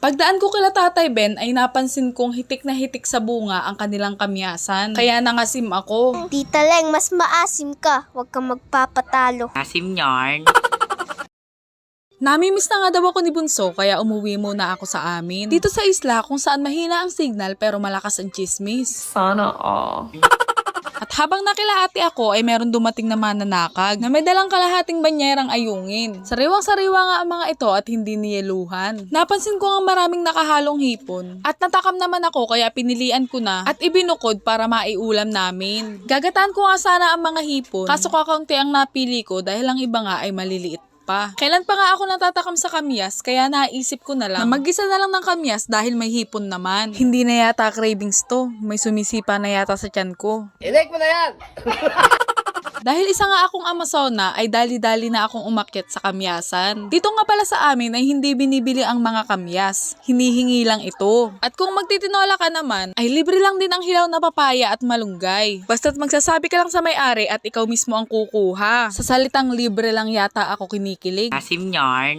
Pagdaan ko kila Tatay Ben ay napansin kong hitik na hitik sa bunga ang kanilang kamyasan. Kaya nangasim ako. Tita Leng, mas maasim ka. Huwag kang magpapatalo. Asim yarn. Namimiss na nga daw ako ni Bunso kaya umuwi muna ako sa amin. Dito sa isla kung saan mahina ang signal pero malakas ang chismis. Sana all. At habang nakilahati ako ay meron dumating na mananakag na may dalang kalahating banyerang ayungin. Sariwang-sariwa nga ang mga ito at hindi niyeluhan. Napansin ko nga maraming nakahalong hipon. At natakam naman ako kaya pinilian ko na at ibinukod para maiulam namin. Gagataan ko nga sana ang mga hipon kaso kakaunti ang napili ko dahil ang iba nga ay maliliit pa. Kailan pa nga ako natatakam sa kamyas kaya naisip ko na lang na mag-isa na lang ng kamyas dahil may hipon naman. Hindi na yata cravings to. May sumisipa na yata sa tiyan ko. Ilike mo na yan! Dahil isa nga akong Amazona ay dali-dali na akong umakyat sa kamyasan. Dito nga pala sa amin ay hindi binibili ang mga kamyas. Hinihingi lang ito. At kung magtitinola ka naman, ay libre lang din ang hilaw na papaya at malunggay. Basta't magsasabi ka lang sa may-ari at ikaw mismo ang kukuha. Sa salitang libre lang yata ako kinikilig. Asim yarn.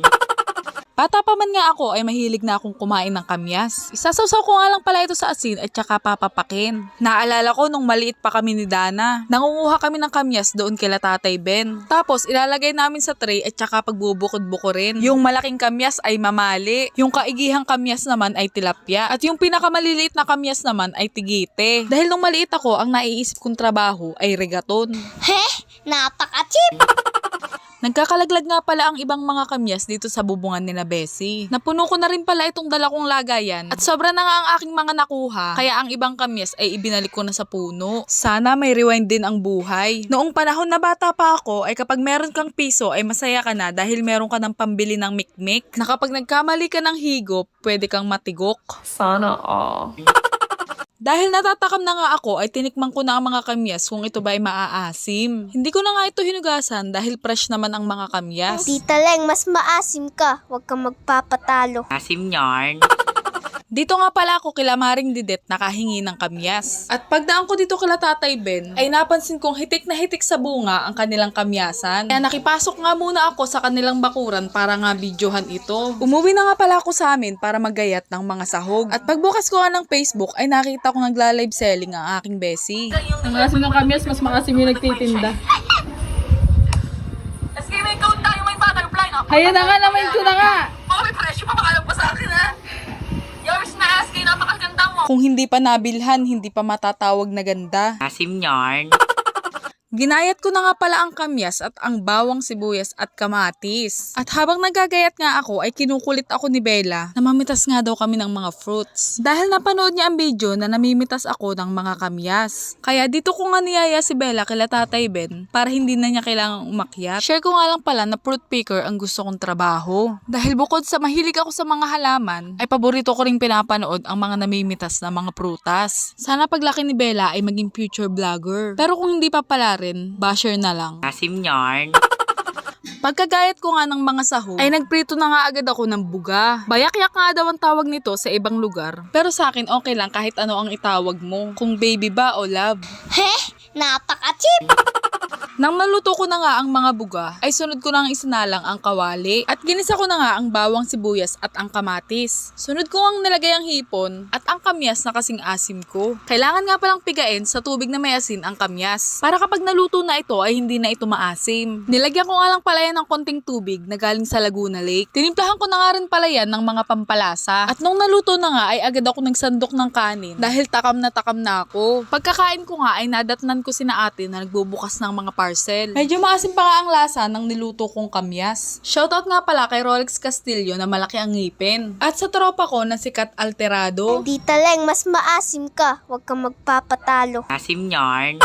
Bata pa man nga ako ay mahilig na akong kumain ng kamyas. Isasawsaw ko nga lang pala ito sa asin at saka papapakin. Naalala ko nung maliit pa kami ni Dana. Nangunguha kami ng kamyas doon kila Tatay Ben. Tapos ilalagay namin sa tray at saka pagbubukod-bukurin. Yung malaking kamyas ay mamali. Yung kaigihang kamyas naman ay tilapia. At yung pinakamaliliit na kamyas naman ay tigite. Dahil nung maliit ako, ang naiisip kong trabaho ay regaton. Napaka-cheap! Nagkakalaglag nga pala ang ibang mga kamyas dito sa bubungan nila Bessie. Napuno ko na rin pala itong dala kong lagayan at sobra na nga ang aking mga nakuha kaya ang ibang kamyas ay ibinalik ko na sa puno. Sana may rewind din ang buhay. Noong panahon na bata pa ako ay kapag meron kang piso ay masaya ka na dahil meron ka ng pambili ng mikmik na kapag nagkamali ka ng higop pwede kang matigok. Sana all. Dahil natatakam na nga ako ay tinikman ko na ang mga kamyas kung ito ba ay maaasim. Hindi ko na nga ito hinugasan dahil fresh naman ang mga kamyas. Tita Leng, mas maasim ka. Huwag kang magpapatalo. Asim yarn. Dito nga pala ako kila Maring Didet nakahingi ng kamyas. At pagdaan ko dito kila Tatay Ben, ay napansin kong hitik na hitik sa bunga ang kanilang kamyasan. Kaya nakipasok nga muna ako sa kanilang bakuran para nga videohan ito. Umuwi na nga pala ako sa amin para maggayat ng mga sahog. At pagbukas ko nga ng Facebook ay nakita ko nagla-live selling ang aking Bessie. Ang asim ng kamyas, mas makasim yung nagtitinda. Sige, may count tayo, may butterfly, no? Hayaan na nga, naman ko na nga! Baka may presyo pa, makalam pa sa akin, ha? Yours na, SK, napakaganda mo. Kung hindi pa nabilhan, hindi pa matatawag na ganda. Asim yarn. Ginayat ko na nga pala ang kamyas at ang bawang sibuyas at kamatis. At habang nagagayat nga ako ay kinukulit ako ni Bella na mamitas nga daw kami ng mga fruits. Dahil napanood niya ang video na namimitas ako ng mga kamyas. Kaya dito ko nga niyaya si Bella kila Tatay Ben para hindi na niya kailangang umakyat. Share ko nga lang pala na fruit picker ang gusto kong trabaho. Dahil bukod sa mahilig ako sa mga halaman, ay paborito ko ring pinapanood ang mga namimitas na mga prutas. Sana paglaki ni Bella ay maging future vlogger. Pero kung hindi pa pala basher na lang. Asim yarn. Pagkagayat ko nga ng mga sahog, ay nagprito na nga agad ako ng buga. Bayak-yak nga daw ang tawag nito sa ibang lugar. Pero sa akin okay lang kahit ano ang itawag mo. Kung baby ba o love. Napaka-cheap! Nang naluto ko na nga ang mga buga, ay sunod ko nang isinalang ang kawali. At ginisa ko na nga ang bawang sibuyas at ang kamatis. Sunod ko ang nilagay ang hipon at ang kamyas na kasing asim ko. Kailangan nga palang pigain sa tubig na may asin ang kamyas. Para kapag naluto na ito ay hindi na ito maasim. Nilagyan ko nga lang pala yan ng konting tubig na galing sa Laguna Lake. Tinimplahan ko na nga rin pala yan ng mga pampalasa. At nung naluto na nga ay agad ako nagsandok ng kanin dahil takam na ako. Pagkakain ko nga ay nadatnan ko sina ate na nagbubukas ng mga parcel. Medyo maasim pa nga ang lasa ng niluto kong kamyas. Shoutout nga pala kay Rolex Castillo na malaki ang ngipin. At sa tropa ko na si Kat Alterado. Tita Leng, mas maasim ka. Huwag kang magpapatalo. Asim yarn.